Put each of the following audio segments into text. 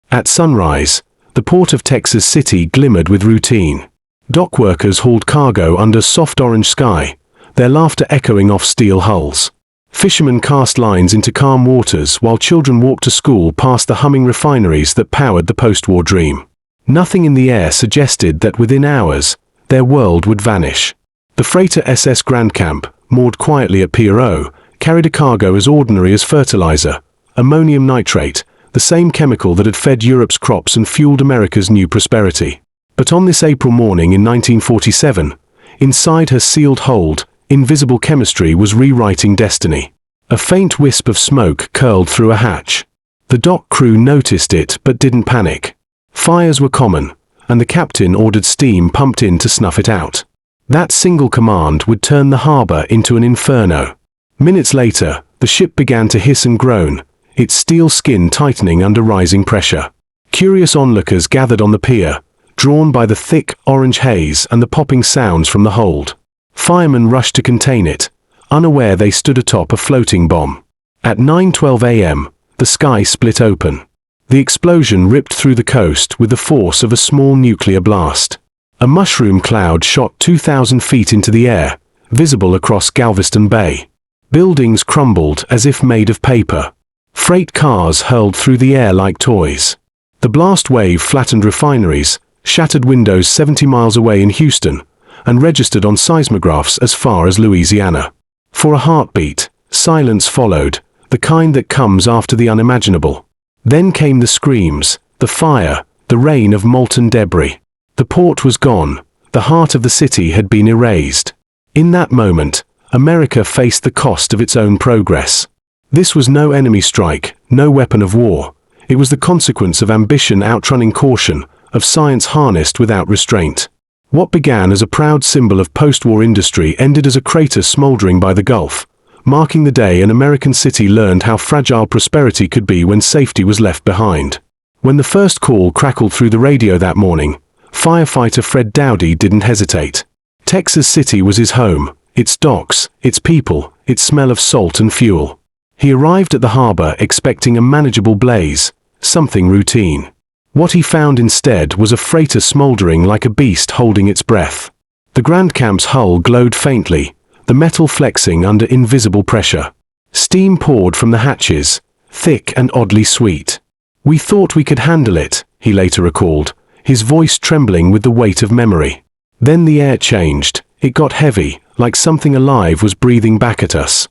At sunrise, the port of Texas City glimmered with routine. Dockworkers hauled cargo under soft orange sky, their laughter echoing off steel hulls. Fishermen cast lines into calm waters while children walked to school past the humming refineries that powered the post-war dream. Nothing in the air suggested that within hours, their world would vanish. The freighter SS Grandcamp, moored quietly at Pier O, carried a cargo as ordinary as fertilizer, ammonium nitrate, the same chemical that had fed Europe's crops and fueled America's new prosperity. But on this April morning in 1947, inside her sealed hold, invisible chemistry was rewriting destiny. A faint wisp of smoke curled through a hatch. The dock crew noticed it but didn't panic. Fires were common, and the captain ordered steam pumped in to snuff it out. That single command would turn the harbor into an inferno. Minutes later, the ship began to hiss and groan, its steel skin tightening under rising pressure. Curious onlookers gathered on the pier, drawn by the thick, orange haze and the popping sounds from the hold. Firemen rushed to contain it, unaware they stood atop a floating bomb. At 9:12 a.m., the sky split open. The explosion ripped through the coast with the force of a small nuclear blast. A mushroom cloud shot 2,000 feet into the air, visible across Galveston Bay. Buildings crumbled as if made of paper. Freight cars hurled through the air like toys. The blast wave flattened refineries, shattered windows 70 miles away in Houston, and registered on seismographs as far as Louisiana. For a heartbeat, silence followed, the kind that comes after the unimaginable. Then came the screams, the fire, the rain of molten debris. The port was gone, the heart of the city had been erased. In that moment, America faced the cost of its own progress. This was no enemy strike, no weapon of war. It was the consequence of ambition outrunning caution, of science harnessed without restraint. What began as a proud symbol of post-war industry ended as a crater smoldering by the Gulf, marking the day an American city learned how fragile prosperity could be when safety was left behind. When the first call crackled through the radio that morning, firefighter Fred Dowdy didn't hesitate. Texas City was his home, its docks, its people, its smell of salt and fuel. He arrived at the harbor expecting a manageable blaze, something routine. What he found instead was a freighter smoldering like a beast holding its breath. The Grandcamp's hull glowed faintly, the metal flexing under invisible pressure. Steam poured from the hatches, thick and oddly sweet. "We thought we could handle it," he later recalled, his voice trembling with the weight of memory. Then the air changed. It got heavy, like something alive was breathing back at us.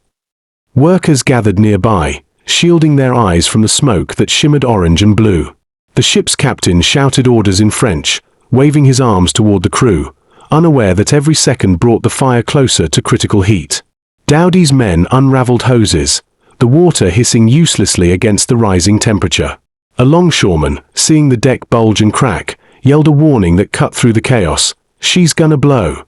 Workers gathered nearby, shielding their eyes from the smoke that shimmered orange and blue. The ship's captain shouted orders in French, waving his arms toward the crew, unaware that every second brought the fire closer to critical heat. Dowdy's men unraveled hoses, the water hissing uselessly against the rising temperature. A longshoreman, seeing the deck bulge and crack, yelled a warning that cut through the chaos, "She's gonna blow."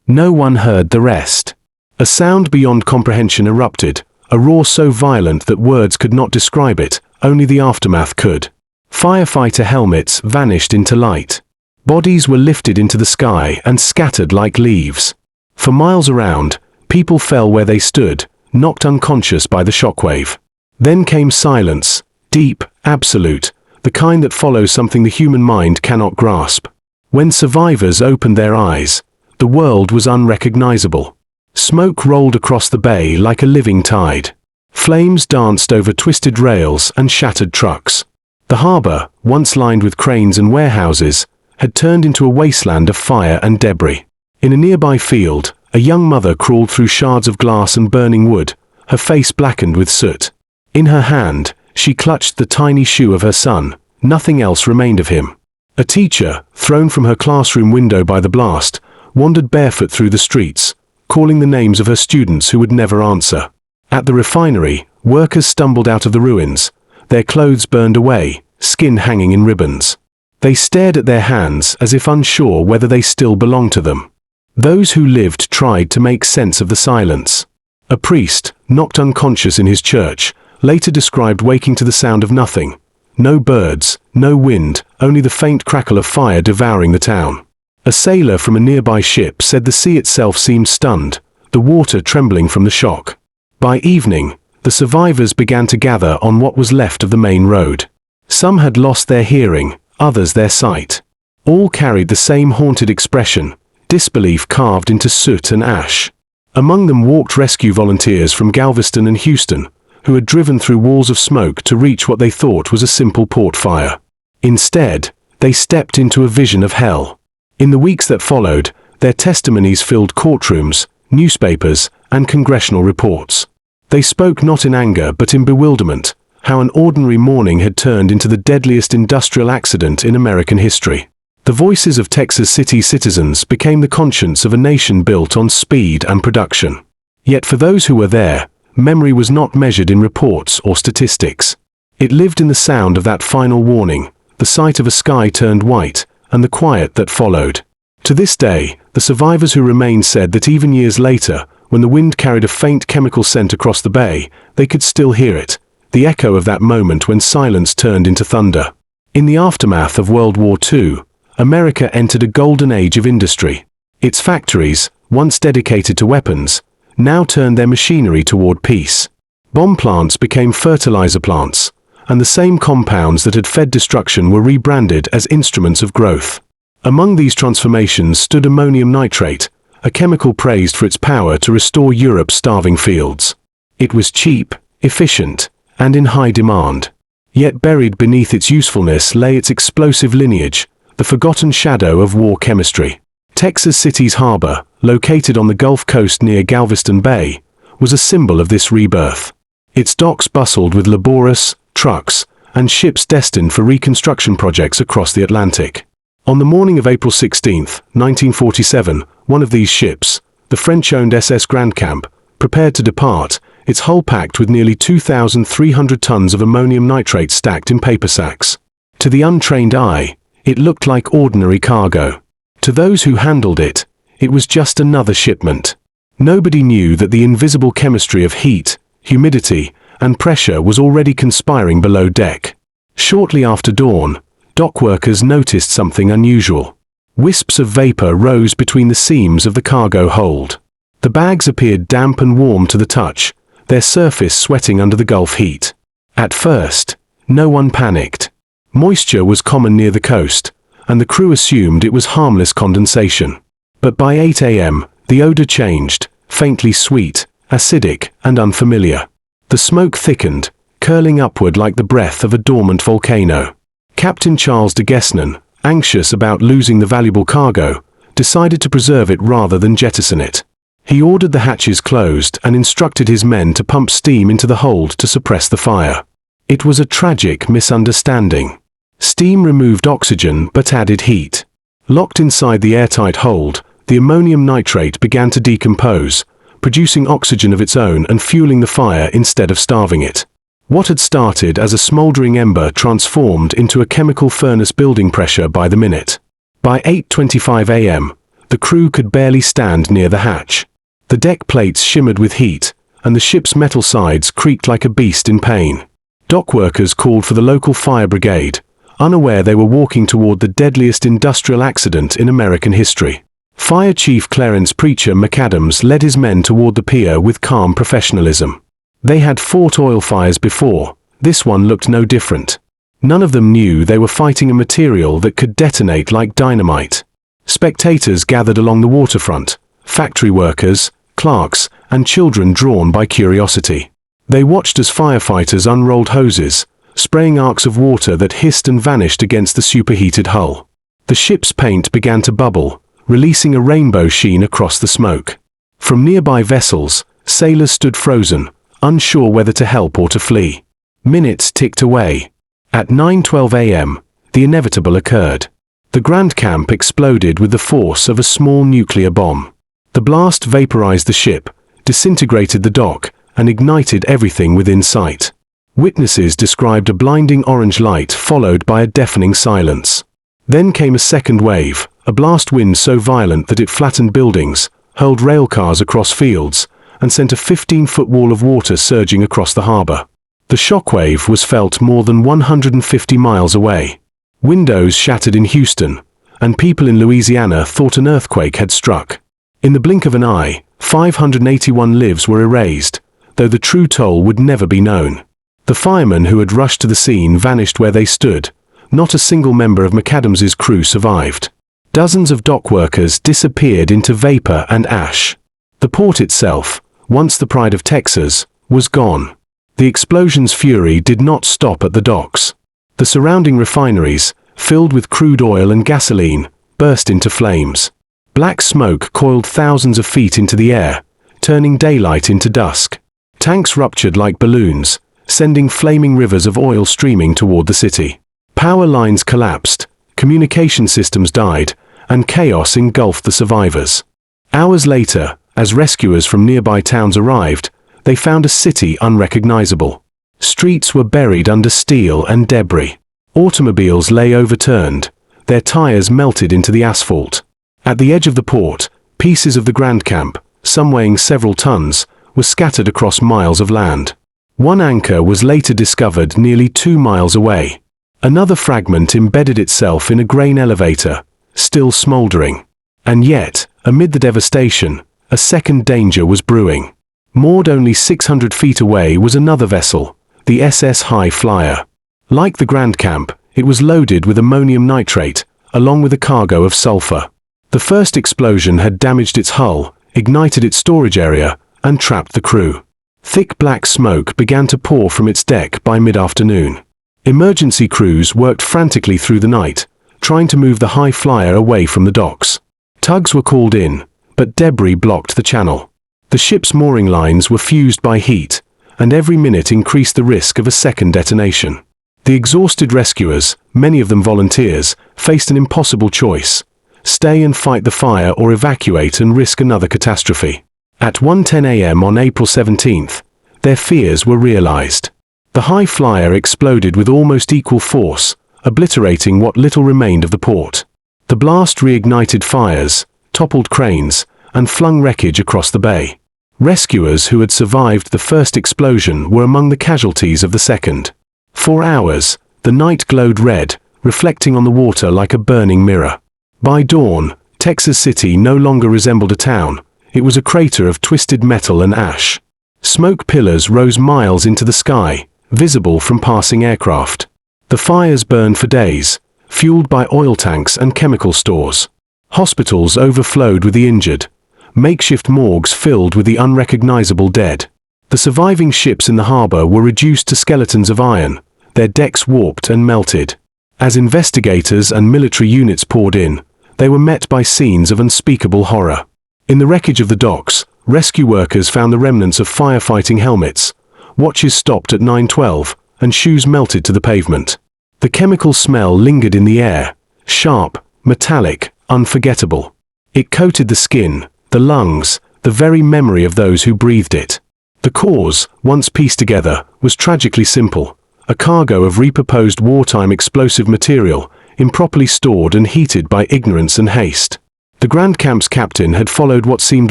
No one heard the rest. A sound beyond comprehension erupted, a roar so violent that words could not describe it, only the aftermath could. Firefighter helmets vanished into light. Bodies were lifted into the sky and scattered like leaves. For miles around, people fell where they stood, knocked unconscious by the shockwave. Then came silence, deep, absolute, the kind that follows something the human mind cannot grasp. When survivors opened their eyes, the world was unrecognizable. Smoke rolled across the bay like a living tide. Flames danced over twisted rails and shattered trucks. The harbor, once lined with cranes and warehouses, had turned into a wasteland of fire and debris. In a nearby field, a young mother crawled through shards of glass and burning wood, her face blackened with soot. In her hand, she clutched the tiny shoe of her son. Nothing else remained of him. A teacher, thrown from her classroom window by the blast, wandered barefoot through the streets, calling the names of her students who would never answer. At the refinery, workers stumbled out of the ruins, their clothes burned away, skin hanging in ribbons. They stared at their hands as if unsure whether they still belonged to them. Those who lived tried to make sense of the silence. A priest, knocked unconscious in his church, later described waking to the sound of nothing. No birds, no wind, only the faint crackle of fire devouring the town. A sailor from a nearby ship said the sea itself seemed stunned, the water trembling from the shock. By evening, the survivors began to gather on what was left of the main road. Some had lost their hearing, others their sight. All carried the same haunted expression, disbelief carved into soot and ash. Among them walked rescue volunteers from Galveston and Houston, who had driven through walls of smoke to reach what they thought was a simple port fire. Instead, they stepped into a vision of hell. In the weeks that followed, their testimonies filled courtrooms, newspapers, and congressional reports. They spoke not in anger but in bewilderment, how an ordinary morning had turned into the deadliest industrial accident in American history. The voices of Texas City citizens became the conscience of a nation built on speed and production. Yet for those who were there, memory was not measured in reports or statistics. It lived in the sound of that final warning, the sight of a sky turned white, and the quiet that followed. To this day, the survivors who remain said that even years later, when the wind carried a faint chemical scent across the bay, they could still hear it, the echo of that moment when silence turned into thunder. In the aftermath of World War II, America entered a golden age of industry. Its factories, once dedicated to weapons, now turned their machinery toward peace. Bomb plants became fertilizer plants, and the same compounds that had fed destruction were rebranded as instruments of growth. Among these transformations stood ammonium nitrate, a chemical praised for its power to restore Europe's starving fields. It was cheap, efficient, and in high demand. Yet buried beneath its usefulness lay its explosive lineage, the forgotten shadow of war chemistry. Texas City's harbor, located on the Gulf Coast near Galveston Bay, was a symbol of this rebirth. Its docks bustled with laborious trucks and ships destined for reconstruction projects across the Atlantic. On the morning of April 16, 1947, one of these ships, the French-owned SS Grandcamp, prepared to depart, its hull packed with nearly 2,300 tons of ammonium nitrate stacked in paper sacks. To the untrained eye, it looked like ordinary cargo. To those who handled it, it was just another shipment. Nobody knew that the invisible chemistry of heat, humidity, and pressure was already conspiring below deck. Shortly after dawn, dockworkers noticed something unusual. Wisps of vapor rose between the seams of the cargo hold. The bags appeared damp and warm to the touch, their surface sweating under the Gulf heat. At first, no one panicked. Moisture was common near the coast, and the crew assumed it was harmless condensation. But by 8 a.m., the odor changed, faintly sweet, acidic, and unfamiliar. The smoke thickened, curling upward like the breath of a dormant volcano. Captain Charles de Gesnon, anxious about losing the valuable cargo, decided to preserve it rather than jettison it. He ordered the hatches closed and instructed his men to pump steam into the hold to suppress the fire. It was a tragic misunderstanding. Steam removed oxygen but added heat. Locked inside the airtight hold, the ammonium nitrate began to decompose, producing oxygen of its own and fueling the fire instead of starving it. What had started as a smoldering ember transformed into a chemical furnace building pressure by the minute. By 8:25 a.m., the crew could barely stand near the hatch. The deck plates shimmered with heat, and the ship's metal sides creaked like a beast in pain. Dockworkers called for the local fire brigade, unaware they were walking toward the deadliest industrial accident in American history. Fire Chief Clarence Preacher McAdams led his men toward the pier with calm professionalism. They had fought oil fires before, this one looked no different. None of them knew they were fighting a material that could detonate like dynamite. Spectators gathered along the waterfront, factory workers, clerks, and children drawn by curiosity. They watched as firefighters unrolled hoses, spraying arcs of water that hissed and vanished against the superheated hull. The ship's paint began to bubble, releasing a rainbow sheen across the smoke. From nearby vessels, sailors stood frozen, unsure whether to help or to flee. Minutes ticked away. At 9:12 a.m., the inevitable occurred. The Grandcamp exploded with the force of a small nuclear bomb. The blast vaporized the ship, disintegrated the dock, and ignited everything within sight. Witnesses described a blinding orange light followed by a deafening silence. Then came a second wave, a blast wind so violent that it flattened buildings, hurled rail cars across fields, and sent a 15-foot wall of water surging across the harbor. The shockwave was felt more than 150 miles away. Windows shattered in Houston, and people in Louisiana thought an earthquake had struck. In the blink of an eye, 581 lives were erased, though the true toll would never be known. The firemen who had rushed to the scene vanished where they stood. Not a single member of McAdams's crew survived. Dozens of dock workers disappeared into vapor and ash. The port itself, once the pride of Texas, was gone. The explosion's fury did not stop at the docks. The surrounding refineries, filled with crude oil and gasoline, burst into flames. Black smoke coiled thousands of feet into the air, turning daylight into dusk. Tanks ruptured like balloons, sending flaming rivers of oil streaming toward the city. Power lines collapsed, communication systems died, and chaos engulfed the survivors. Hours later, as rescuers from nearby towns arrived, they found a city unrecognizable. Streets were buried under steel and debris. Automobiles lay overturned, their tires melted into the asphalt. At the edge of the port, pieces of the Grandcamp, some weighing several tons, were scattered across miles of land. One anchor was later discovered nearly 2 miles away. Another fragment embedded itself in a grain elevator, still smoldering. And yet, amid the devastation, a second danger was brewing. Moored only 600 feet away was another vessel, the SS High Flyer. Like the Grandcamp, it was loaded with ammonium nitrate, along with a cargo of sulfur. The first explosion had damaged its hull, ignited its storage area, and trapped the crew. Thick black smoke began to pour from its deck by mid-afternoon. Emergency crews worked frantically through the night, trying to move the High Flyer away from the docks. Tugs were called in, but debris blocked the channel. The ship's mooring lines were fused by heat, and every minute increased the risk of a second detonation. The exhausted rescuers, many of them volunteers, faced an impossible choice: stay and fight the fire or evacuate and risk another catastrophe. At 1:10 a.m. on April 17th, their fears were realized. The High Flyer exploded with almost equal force, obliterating what little remained of the port. The blast reignited fires, toppled cranes, and flung wreckage across the bay. Rescuers who had survived the first explosion were among the casualties of the second. For hours, the night glowed red, reflecting on the water like a burning mirror. By dawn, Texas City no longer resembled a town. It was a crater of twisted metal and ash. Smoke pillars rose miles into the sky, visible from passing aircraft. The fires burned for days, fueled by oil tanks and chemical stores. Hospitals overflowed with the injured. Makeshift morgues filled with the unrecognizable dead. The surviving ships in the harbor were reduced to skeletons of iron, their decks warped and melted. As investigators and military units poured in, they were met by scenes of unspeakable horror. In the wreckage of the docks, rescue workers found the remnants of firefighting helmets. Watches stopped at 9:12, and shoes melted to the pavement. The chemical smell lingered in the air, sharp, metallic, unforgettable. It coated the skin, the lungs, the very memory of those who breathed it. The cause, once pieced together, was tragically simple: a cargo of repurposed wartime explosive material, improperly stored and heated by ignorance and haste. The Grandcamp's captain had followed what seemed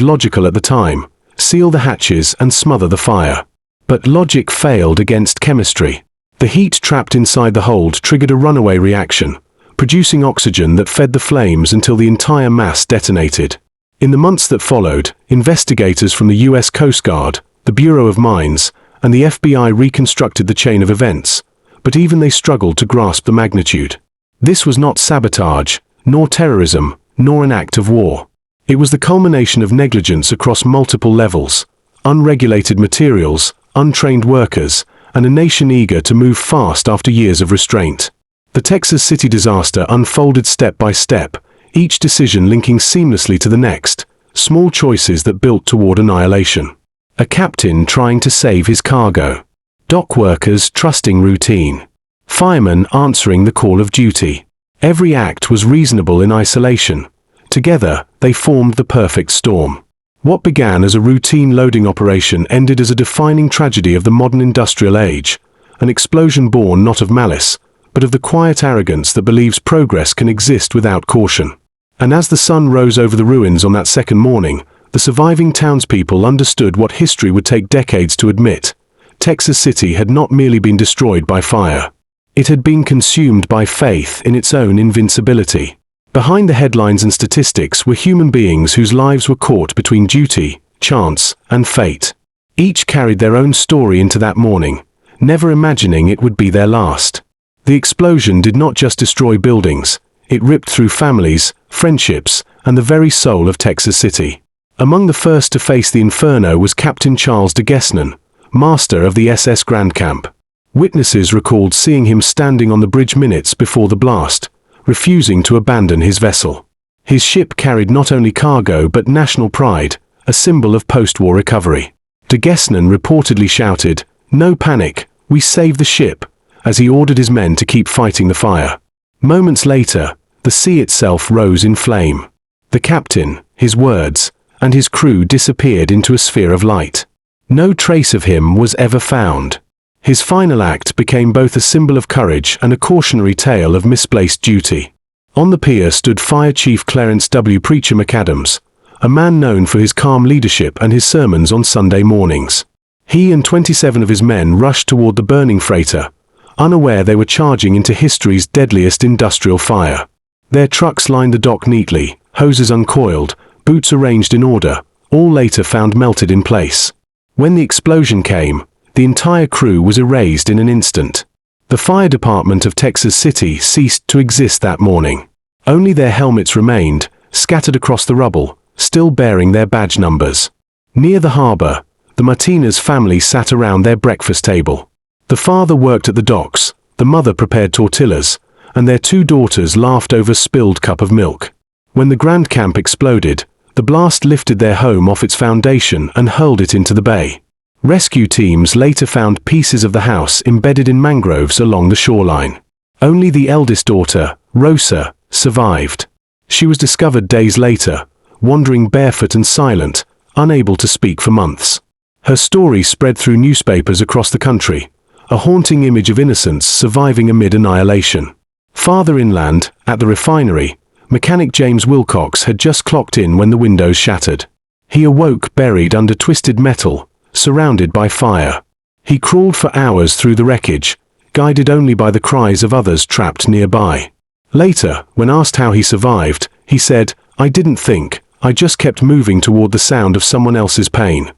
logical at the time: seal the hatches and smother the fire. But logic failed against chemistry. The heat trapped inside the hold triggered a runaway reaction, producing oxygen that fed the flames until the entire mass detonated. In the months that followed, investigators from the U.S. Coast Guard, the Bureau of Mines, and the FBI reconstructed the chain of events, but even they struggled to grasp the magnitude. This was not sabotage, nor terrorism, nor an act of war. It was the culmination of negligence across multiple levels: unregulated materials, untrained workers, and a nation eager to move fast after years of restraint. The Texas City disaster unfolded step by step, each decision linking seamlessly to the next, small choices that built toward annihilation. A captain trying to save his cargo. Dock workers trusting routine. Firemen answering the call of duty. Every act was reasonable in isolation. Together, they formed the perfect storm. What began as a routine loading operation ended as a defining tragedy of the modern industrial age, an explosion born not of malice, but of the quiet arrogance that believes progress can exist without caution. And as the sun rose over the ruins on that second morning, the surviving townspeople understood what history would take decades to admit: Texas City had not merely been destroyed by fire. It had been consumed by faith in its own invincibility. Behind the headlines and statistics were human beings whose lives were caught between duty, chance, and fate. Each carried their own story into that morning, never imagining it would be their last. The explosion did not just destroy buildings, it ripped through families, friendships, and the very soul of Texas City. Among the first to face the inferno was Captain Charles de Gesnon, master of the SS Grandcamp. Witnesses recalled seeing him standing on the bridge minutes before the blast, refusing to abandon his vessel. His ship carried not only cargo but national pride, a symbol of post-war recovery. De Gesnon reportedly shouted, "No panic, we saved the ship," as he ordered his men to keep fighting the fire. Moments later, the sea itself rose in flame. The captain, his words, and his crew disappeared into a sphere of light. No trace of him was ever found. His final act became both a symbol of courage and a cautionary tale of misplaced duty. On the pier stood Fire Chief Clarence W. Preacher McAdams, a man known for his calm leadership and his sermons on Sunday mornings. He and 27 of his men rushed toward the burning freighter, unaware they were charging into history's deadliest industrial fire. Their trucks lined the dock neatly, hoses uncoiled, boots arranged in order, all later found melted in place. When the explosion came, the entire crew was erased in an instant. The fire department of Texas City ceased to exist that morning. Only their helmets remained, scattered across the rubble, still bearing their badge numbers. Near the harbor, the Martinez family sat around their breakfast table. The father worked at the docks, the mother prepared tortillas, and their 2 daughters laughed over spilled cup of milk. When the Grandcamp exploded, the blast lifted their home off its foundation and hurled it into the bay. Rescue teams later found pieces of the house embedded in mangroves along the shoreline. Only the eldest daughter, Rosa, survived. She was discovered days later, wandering barefoot and silent, unable to speak for months. Her story spread through newspapers across the country, a haunting image of innocence surviving amid annihilation. Farther inland, at the refinery, mechanic James Wilcox had just clocked in when the windows shattered. He awoke buried under twisted metal, surrounded by fire. He crawled for hours through the wreckage, guided only by the cries of others trapped nearby. Later, when asked how he survived, he said, "I didn't think, I just kept moving toward the sound of someone else's pain."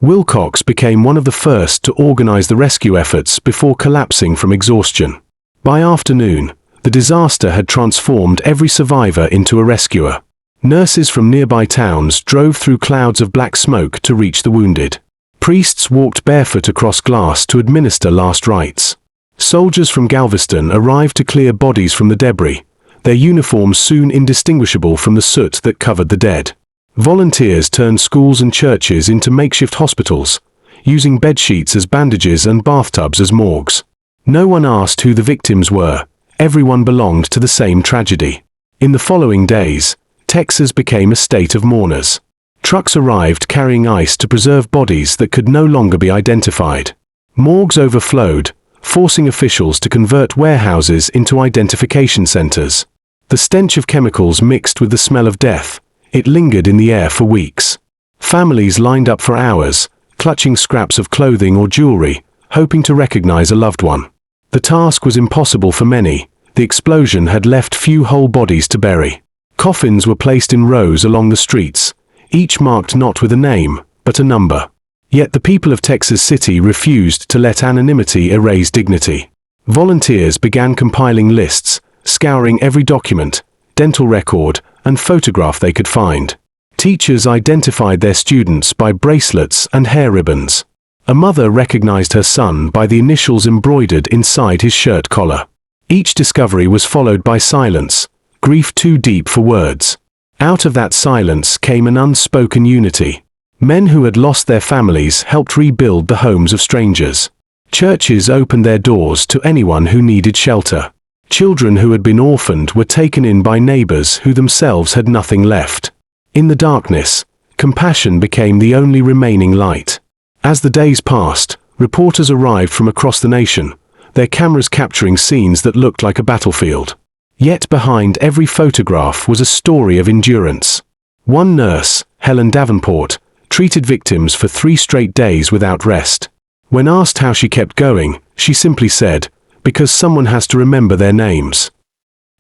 Wilcox became one of the first to organize the rescue efforts before collapsing from exhaustion. By afternoon, the disaster had transformed every survivor into a rescuer. Nurses from nearby towns drove through clouds of black smoke to reach the wounded. Priests walked barefoot across glass to administer last rites. Soldiers from Galveston arrived to clear bodies from the debris, their uniforms soon indistinguishable from the soot that covered the dead. Volunteers turned schools and churches into makeshift hospitals, using bedsheets as bandages and bathtubs as morgues. No one asked who the victims were, everyone belonged to the same tragedy. In the following days, Texas became a state of mourners. Trucks arrived carrying ice to preserve bodies that could no longer be identified. Morgues overflowed, forcing officials to convert warehouses into identification centers. The stench of chemicals mixed with the smell of death. It lingered in the air for weeks. Families lined up for hours, clutching scraps of clothing or jewelry, hoping to recognize a loved one. The task was impossible for many. The explosion had left few whole bodies to bury. Coffins were placed in rows along the streets, each marked not with a name, but a number. Yet the people of Texas City refused to let anonymity erase dignity. Volunteers began compiling lists, scouring every document, dental record, and photograph they could find. Teachers identified their students by bracelets and hair ribbons. A mother recognized her son by the initials embroidered inside his shirt collar. Each discovery was followed by silence, grief too deep for words. Out of that silence came an unspoken unity. Men who had lost their families helped rebuild the homes of strangers. Churches opened their doors to anyone who needed shelter. Children who had been orphaned were taken in by neighbors who themselves had nothing left. In the darkness, compassion became the only remaining light. As the days passed, reporters arrived from across the nation, their cameras capturing scenes that looked like a battlefield. Yet behind every photograph was a story of endurance. One nurse, Helen Davenport, treated victims for 3 straight days without rest. When asked how she kept going, she simply said, "Because someone has to remember their names."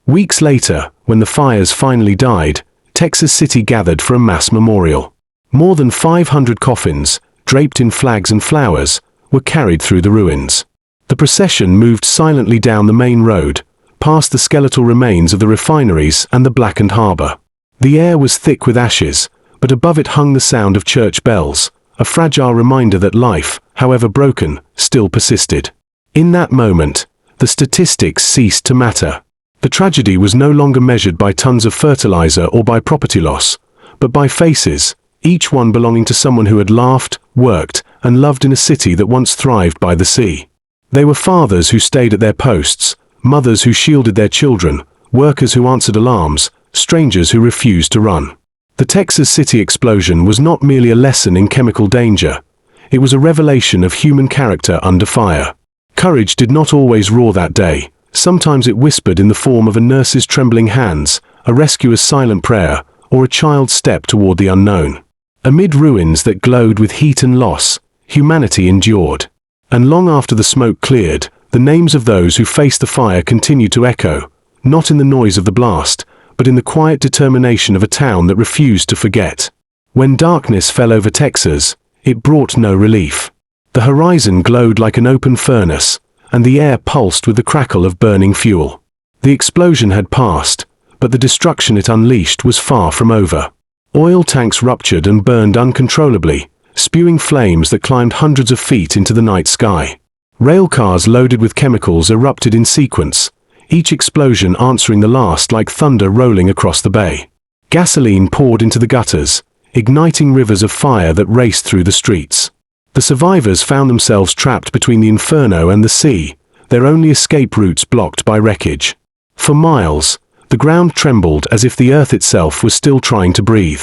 Weeks later, when the fires finally died, Texas City gathered for a mass memorial. More than 500 coffins, draped in flags and flowers, were carried through the ruins. The procession moved silently down the main road, past the skeletal remains of the refineries and the blackened harbor. The air was thick with ashes, but above it hung the sound of church bells, a fragile reminder that life, however broken, still persisted. In that moment, the statistics ceased to matter. The tragedy was no longer measured by tons of fertilizer or by property loss, but by faces, each one belonging to someone who had laughed, worked, and loved in a city that once thrived by the sea. They were fathers who stayed at their posts, mothers who shielded their children, workers who answered alarms, strangers who refused to run. The Texas City explosion was not merely a lesson in chemical danger. It was a revelation of human character under fire. Courage did not always roar that day. Sometimes it whispered in the form of a nurse's trembling hands, a rescuer's silent prayer, or a child's step toward the unknown. Amid ruins that glowed with heat and loss, humanity endured. And long after the smoke cleared, the names of those who faced the fire continued to echo, not in the noise of the blast, but in the quiet determination of a town that refused to forget. When darkness fell over Texas, it brought no relief. The horizon glowed like an open furnace, and the air pulsed with the crackle of burning fuel. The explosion had passed, but the destruction it unleashed was far from over. Oil tanks ruptured and burned uncontrollably, spewing flames that climbed hundreds of feet into the night sky. Rail cars loaded with chemicals erupted in sequence, each explosion answering the last like thunder rolling across the bay. Gasoline poured into the gutters, igniting rivers of fire that raced through the streets. The survivors found themselves trapped between the inferno and the sea, their only escape routes blocked by wreckage. For miles, the ground trembled as if the earth itself was still trying to breathe.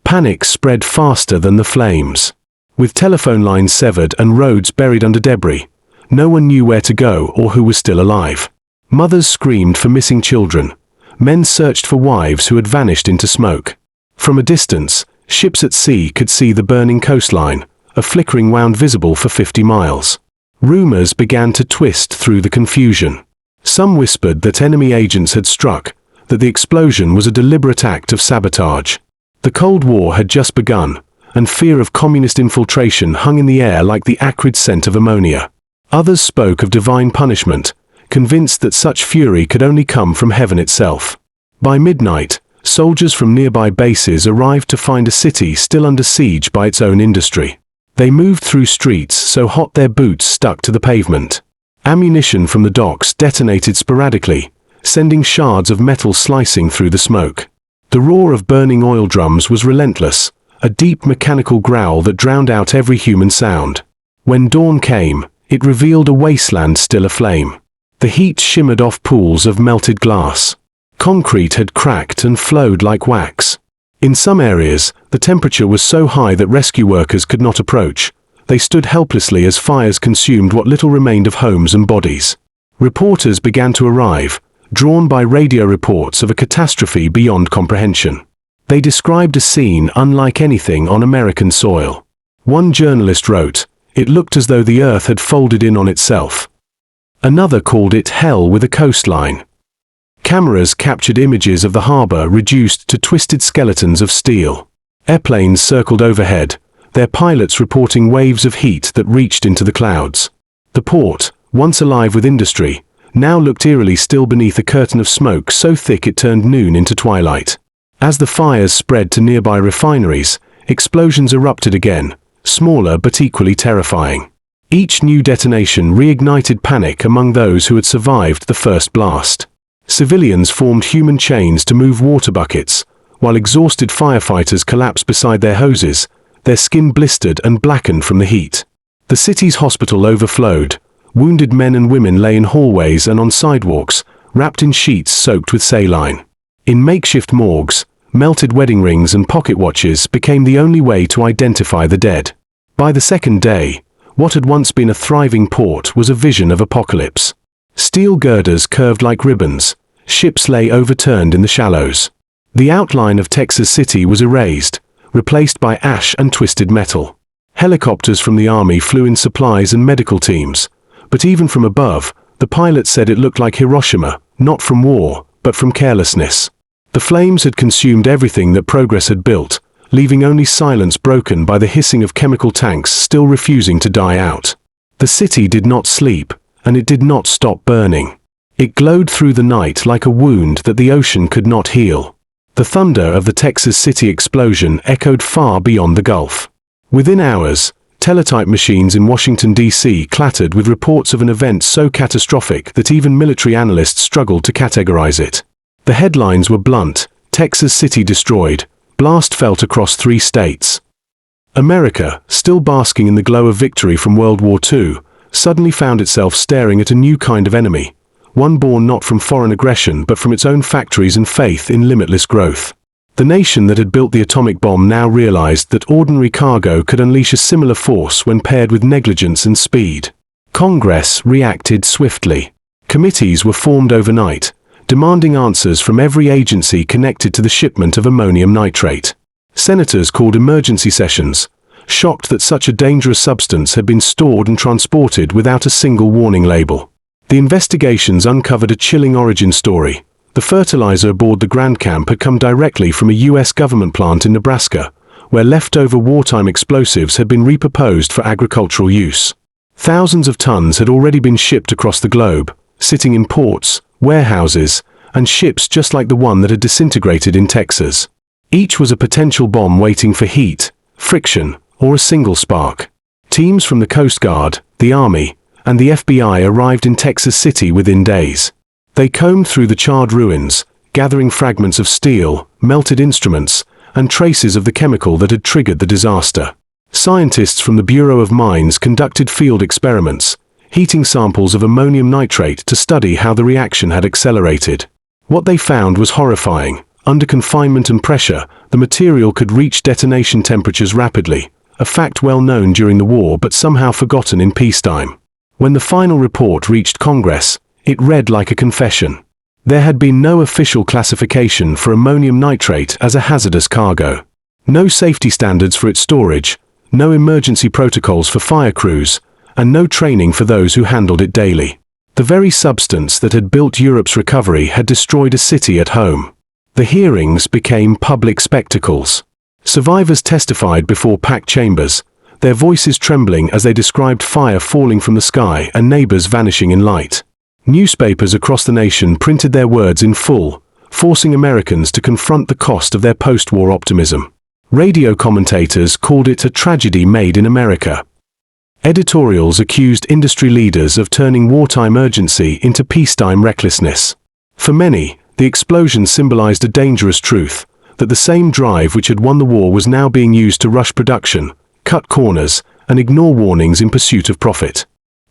Panic spread faster than the flames. With telephone lines severed and roads buried under debris, no one knew where to go or who was still alive. Mothers screamed for missing children. Men searched for wives who had vanished into smoke. From a distance, ships at sea could see the burning coastline, a flickering wound visible for 50 miles. Rumors began to twist through the confusion. Some whispered that enemy agents had struck, that the explosion was a deliberate act of sabotage. The Cold War had just begun, and fear of communist infiltration hung in the air like the acrid scent of ammonia. Others spoke of divine punishment, convinced that such fury could only come from heaven itself. By midnight, soldiers from nearby bases arrived to find a city still under siege by its own industry. They moved through streets so hot their boots stuck to the pavement. Ammunition from the docks detonated sporadically, sending shards of metal slicing through the smoke. The roar of burning oil drums was relentless, a deep mechanical growl that drowned out every human sound. When dawn came, it revealed a wasteland still aflame. The heat shimmered off pools of melted glass. Concrete had cracked and flowed like wax. In some areas, the temperature was so high that rescue workers could not approach. They stood helplessly as fires consumed what little remained of homes and bodies. Reporters began to arrive, drawn by radio reports of a catastrophe beyond comprehension. They described a scene unlike anything on American soil. One journalist wrote, "It looked as though the earth had folded in on itself." Another called it hell with a coastline. Cameras captured images of the harbor reduced to twisted skeletons of steel. Airplanes circled overhead, their pilots reporting waves of heat that reached into the clouds. The port, once alive with industry, now looked eerily still beneath a curtain of smoke so thick it turned noon into twilight. As the fires spread to nearby refineries, explosions erupted again, smaller but equally terrifying. Each new detonation reignited panic among those who had survived the first blast. Civilians formed human chains to move water buckets, while exhausted firefighters collapsed beside their hoses, their skin blistered and blackened from the heat. The city's hospital overflowed. Wounded men and women lay in hallways and on sidewalks, wrapped in sheets soaked with saline. In makeshift morgues, melted wedding rings and pocket watches became the only way to identify the dead. By the second day, what had once been a thriving port was a vision of apocalypse. Steel girders curved like ribbons, ships lay overturned in the shallows. The outline of Texas City was erased, replaced by ash and twisted metal. Helicopters from the army flew in supplies and medical teams, but even from above, the pilot said it looked like Hiroshima, not from war, but from carelessness. The flames had consumed everything that progress had built, leaving only silence broken by the hissing of chemical tanks still refusing to die out. The city did not sleep, and it did not stop burning. It glowed through the night like a wound that the ocean could not heal. The thunder of the Texas City explosion echoed far beyond the Gulf. Within hours, teletype machines in Washington, D.C. clattered with reports of an event so catastrophic that even military analysts struggled to categorize it. The headlines were blunt: Texas City destroyed, blast felt across 3 states. America, still basking in the glow of victory from World War II, suddenly found itself staring at a new kind of enemy, one born not from foreign aggression but from its own factories and faith in limitless growth. The nation that had built the atomic bomb now realized that ordinary cargo could unleash a similar force when paired with negligence and speed. Congress reacted swiftly. Committees were formed overnight, demanding answers from every agency connected to the shipment of ammonium nitrate. Senators called emergency sessions, shocked that such a dangerous substance had been stored and transported without a single warning label. The investigations uncovered a chilling origin story. The fertilizer aboard the Grandcamp had come directly from a U.S. government plant in Nebraska, where leftover wartime explosives had been repurposed for agricultural use. Thousands of tons had already been shipped across the globe, sitting in ports, warehouses, and ships just like the one that had disintegrated in Texas. Each was a potential bomb waiting for heat, friction, or a single spark. Teams from the Coast Guard, the Army, and the FBI arrived in Texas City within days. They combed through the charred ruins, gathering fragments of steel, melted instruments, and traces of the chemical that had triggered the disaster. Scientists from the Bureau of Mines conducted field experiments, heating samples of ammonium nitrate to study how the reaction had accelerated. What they found was horrifying. Under confinement and pressure, the material could reach detonation temperatures rapidly, a fact well known during the war but somehow forgotten in peacetime. When the final report reached Congress, it read like a confession. There had been no official classification for ammonium nitrate as a hazardous cargo. No safety standards for its storage, no emergency protocols for fire crews, and no training for those who handled it daily. The very substance that had built Europe's recovery had destroyed a city at home. The hearings became public spectacles. Survivors testified before packed chambers, their voices trembling as they described fire falling from the sky and neighbors vanishing in light. Newspapers across the nation printed their words in full, forcing Americans to confront the cost of their post-war optimism. Radio commentators called it a tragedy made in America. Editorials accused industry leaders of turning wartime urgency into peacetime recklessness. For many, the explosion symbolized a dangerous truth, that the same drive which had won the war was now being used to rush production, cut corners, and ignore warnings in pursuit of profit.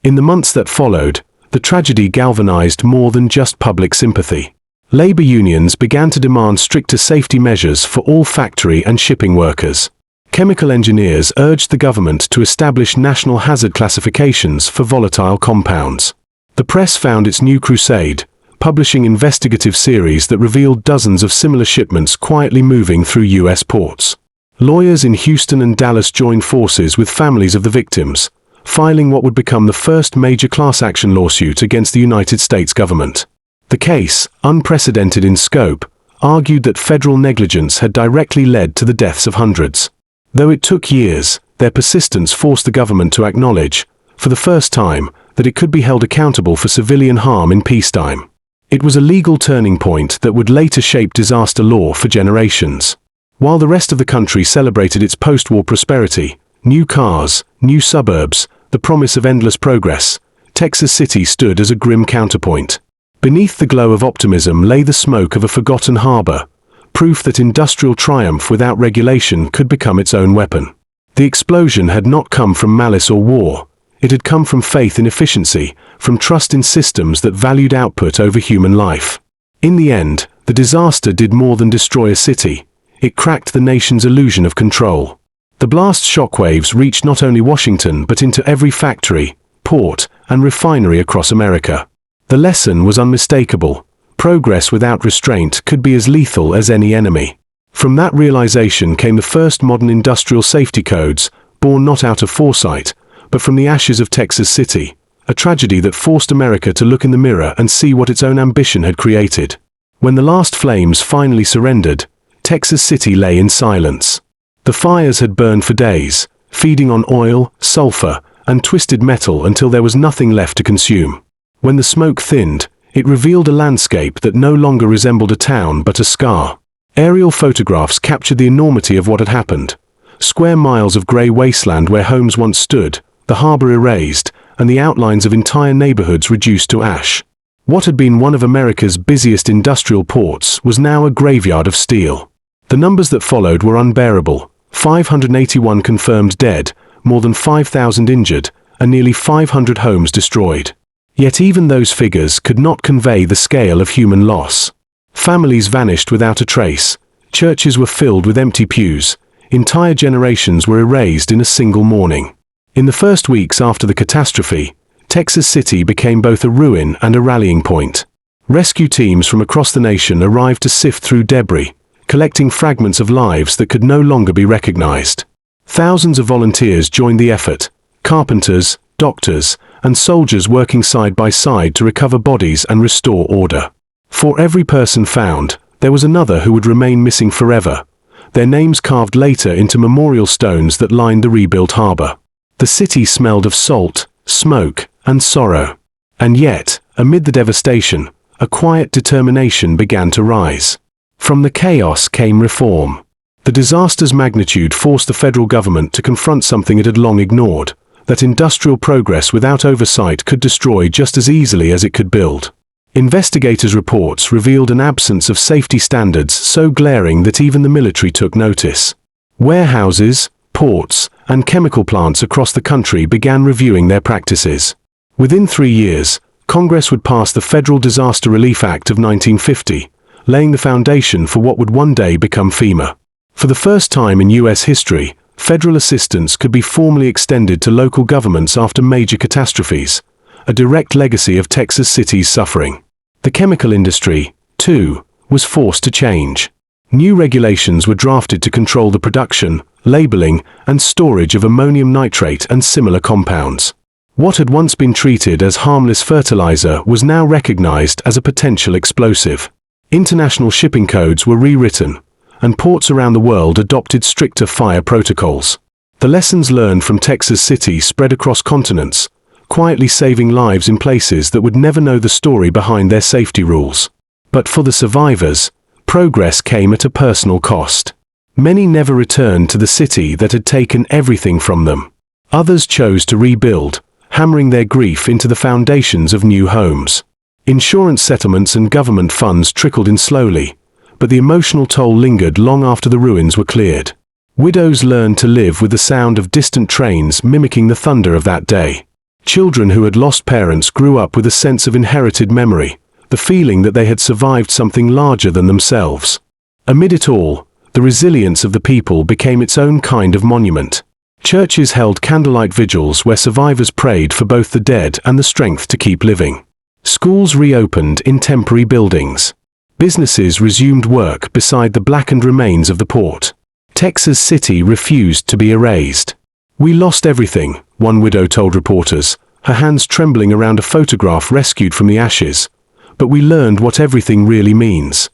In the months that followed, the tragedy galvanized more than just public sympathy. Labor unions began to demand stricter safety measures for all factory and shipping workers. Chemical engineers urged the government to establish national hazard classifications for volatile compounds. The press found its new crusade, publishing investigative series that revealed dozens of similar shipments quietly moving through U.S. ports. Lawyers in Houston and Dallas joined forces with families of the victims, filing what would become the first major class action lawsuit against the United States government. The case, unprecedented in scope, argued that federal negligence had directly led to the deaths of hundreds. Though it took years, their persistence forced the government to acknowledge, for the first time, that it could be held accountable for civilian harm in peacetime. It was a legal turning point that would later shape disaster law for generations. While the rest of the country celebrated its post-war prosperity, new cars, new suburbs, the promise of endless progress, Texas City stood as a grim counterpoint. Beneath the glow of optimism lay the smoke of a forgotten harbor, proof that industrial triumph without regulation could become its own weapon. The explosion had not come from malice or war. It had come from faith in efficiency, from trust in systems that valued output over human life. In the end, the disaster did more than destroy a city. It cracked the nation's illusion of control. The blast shockwaves reached not only Washington but into every factory, port, and refinery across America. The lesson was unmistakable. Progress without restraint could be as lethal as any enemy. From that realization came the first modern industrial safety codes, born not out of foresight, but from the ashes of Texas City, a tragedy that forced America to look in the mirror and see what its own ambition had created. When the last flames finally surrendered, Texas City lay in silence. The fires had burned for days, feeding on oil, sulfur, and twisted metal until there was nothing left to consume. When the smoke thinned, it revealed a landscape that no longer resembled a town but a scar. Aerial photographs captured the enormity of what had happened. Square miles of grey wasteland where homes once stood, the harbour erased, and the outlines of entire neighbourhoods reduced to ash. What had been one of America's busiest industrial ports was now a graveyard of steel. The numbers that followed were unbearable: 581 confirmed dead, more than 5,000 injured, and nearly 500 homes destroyed. Yet even those figures could not convey the scale of human loss. Families vanished without a trace, churches were filled with empty pews, entire generations were erased in a single morning. In the first weeks after the catastrophe, Texas City became both a ruin and a rallying point. Rescue teams from across the nation arrived to sift through debris, collecting fragments of lives that could no longer be recognized. Thousands of volunteers joined the effort: carpenters, doctors, and soldiers working side by side to recover bodies and restore order. For every person found, there was another who would remain missing forever, their names carved later into memorial stones that lined the rebuilt harbor. The city smelled of salt, smoke, and sorrow. And yet, amid the devastation, a quiet determination began to rise. From the chaos came reform. The disaster's magnitude forced the federal government to confront something it had long ignored: that industrial progress without oversight could destroy just as easily as it could build. Investigators' reports revealed an absence of safety standards so glaring that even the military took notice. Warehouses, ports, and chemical plants across the country began reviewing their practices. Within 3 years, Congress would pass the Federal Disaster Relief Act of 1950, laying the foundation for what would one day become FEMA. For the first time in U.S. history, federal assistance could be formally extended to local governments after major catastrophes, a direct legacy of Texas City's suffering. The chemical industry, too, was forced to change. New regulations were drafted to control the production, labeling, and storage of ammonium nitrate and similar compounds. What had once been treated as harmless fertilizer was now recognized as a potential explosive. International shipping codes were rewritten, and ports around the world adopted stricter fire protocols. The lessons learned from Texas City spread across continents, quietly saving lives in places that would never know the story behind their safety rules. But for the survivors, progress came at a personal cost. Many never returned to the city that had taken everything from them. Others chose to rebuild, hammering their grief into the foundations of new homes. Insurance settlements and government funds trickled in slowly, but the emotional toll lingered long after the ruins were cleared. Widows learned to live with the sound of distant trains mimicking the thunder of that day. Children who had lost parents grew up with a sense of inherited memory, the feeling that they had survived something larger than themselves. Amid it all, the resilience of the people became its own kind of monument. Churches held candlelight vigils where survivors prayed for both the dead and the strength to keep living. Schools reopened in temporary buildings. Businesses resumed work beside the blackened remains of the port. Texas City refused to be erased. "We lost everything," one widow told reporters, her hands trembling around a photograph rescued from the ashes. "But we learned what everything really means."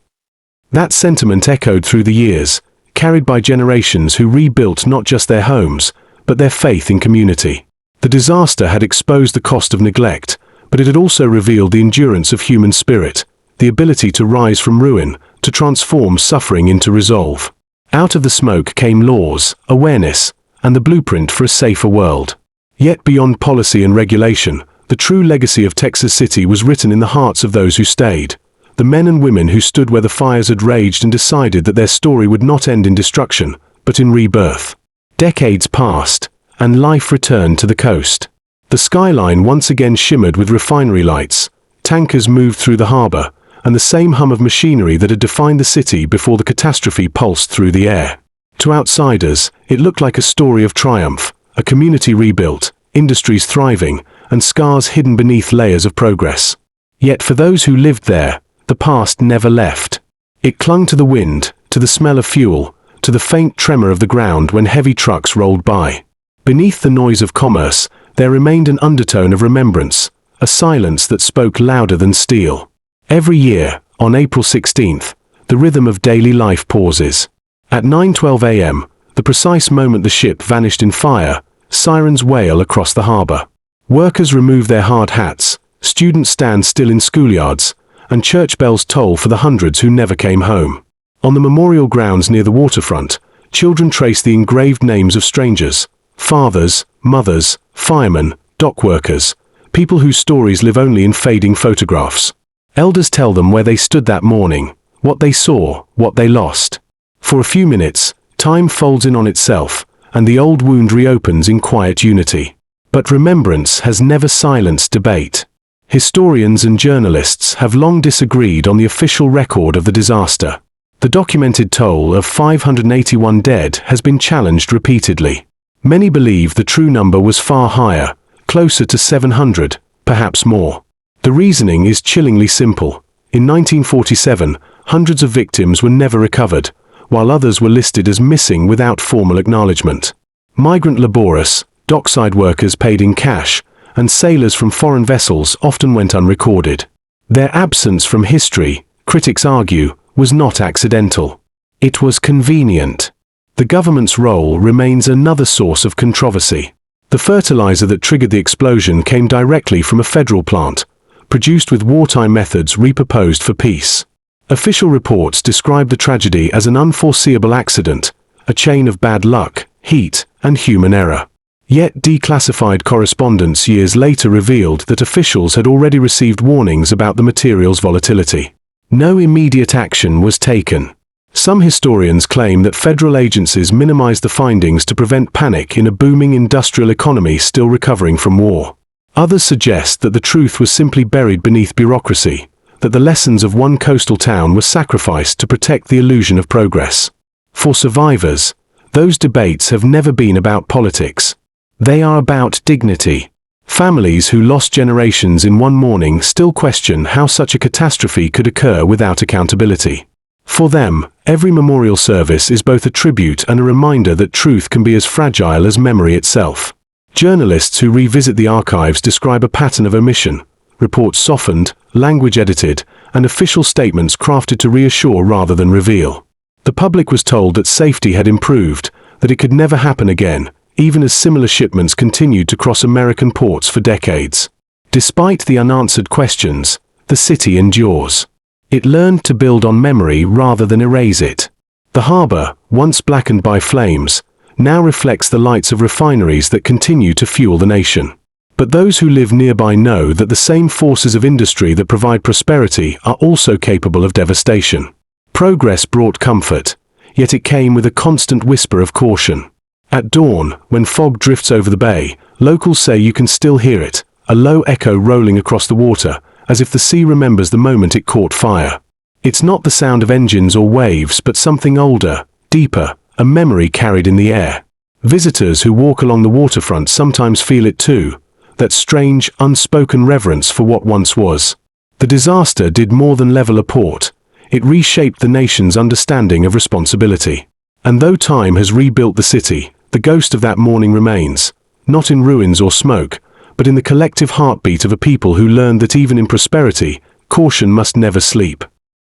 That sentiment echoed through the years, carried by generations who rebuilt not just their homes, but their faith in community. The disaster had exposed the cost of neglect, but it had also revealed the endurance of human spirit, the ability to rise from ruin, to transform suffering into resolve. Out of the smoke came laws, awareness, and the blueprint for a safer world. Yet beyond policy and regulation, the true legacy of Texas City was written in the hearts of those who stayed. The men and women who stood where the fires had raged and decided that their story would not end in destruction, but in rebirth. Decades passed, and life returned to the coast. The skyline once again shimmered with refinery lights, tankers moved through the harbor, and the same hum of machinery that had defined the city before the catastrophe pulsed through the air. To outsiders, it looked like a story of triumph, a community rebuilt, industries thriving, and scars hidden beneath layers of progress. Yet for those who lived there, the past never left. It clung to the wind, to the smell of fuel, to the faint tremor of the ground when heavy trucks rolled by. Beneath the noise of commerce, there remained an undertone of remembrance, a silence that spoke louder than steel. Every year, on April 16th, the rhythm of daily life pauses. At 9:12 a.m., the precise moment the ship vanished in fire, sirens wail across the harbor. Workers remove their hard hats, students stand still in schoolyards, and church bells toll for the hundreds who never came home. On the memorial grounds near the waterfront, children trace the engraved names of strangers, fathers, mothers, firemen, dock workers, people whose stories live only in fading photographs. Elders tell them where they stood that morning, what they saw, what they lost. For a few minutes, time folds in on itself, and the old wound reopens in quiet unity. But remembrance has never silenced debate. Historians and journalists have long disagreed on the official record of the disaster. The documented toll of 581 dead has been challenged repeatedly. Many believe the true number was far higher, closer to 700, perhaps more. The reasoning is chillingly simple. In 1947, hundreds of victims were never recovered, while others were listed as missing without formal acknowledgement. Migrant laborers, dockside workers paid in cash, and sailors from foreign vessels often went unrecorded. Their absence from history, critics argue, was not accidental. It was convenient. The government's role remains another source of controversy. The fertilizer that triggered the explosion came directly from a federal plant, produced with wartime methods repurposed for peace. Official reports describe the tragedy as an unforeseeable accident, a chain of bad luck, heat, and human error. Yet declassified correspondence years later revealed that officials had already received warnings about the material's volatility. No immediate action was taken. Some historians claim that federal agencies minimized the findings to prevent panic in a booming industrial economy still recovering from war. Others suggest that the truth was simply buried beneath bureaucracy, that the lessons of one coastal town were sacrificed to protect the illusion of progress. For survivors, those debates have never been about politics. They are about dignity. Families who lost generations in one morning still question how such a catastrophe could occur without accountability. For them, every memorial service is both a tribute and a reminder that truth can be as fragile as memory itself. Journalists who revisit the archives describe a pattern of omission, reports softened, language edited, and official statements crafted to reassure rather than reveal. The public was told that safety had improved, that it could never happen again, even as similar shipments continued to cross American ports for decades. Despite the unanswered questions, the city endures. It learned to build on memory rather than erase it. The harbor, once blackened by flames, now reflects the lights of refineries that continue to fuel the nation. But those who live nearby know that the same forces of industry that provide prosperity are also capable of devastation. Progress brought comfort, yet it came with a constant whisper of caution. At dawn, when fog drifts over the bay, locals say you can still hear it, a low echo rolling across the water, as if the sea remembers the moment it caught fire. It's not the sound of engines or waves, but something older, deeper, a memory carried in the air. Visitors who walk along the waterfront sometimes feel it too, that strange, unspoken reverence for what once was. The disaster did more than level a port. It reshaped the nation's understanding of responsibility. And though time has rebuilt the city, the ghost of that morning remains, not in ruins or smoke, but in the collective heartbeat of a people who learned that even in prosperity, caution must never sleep.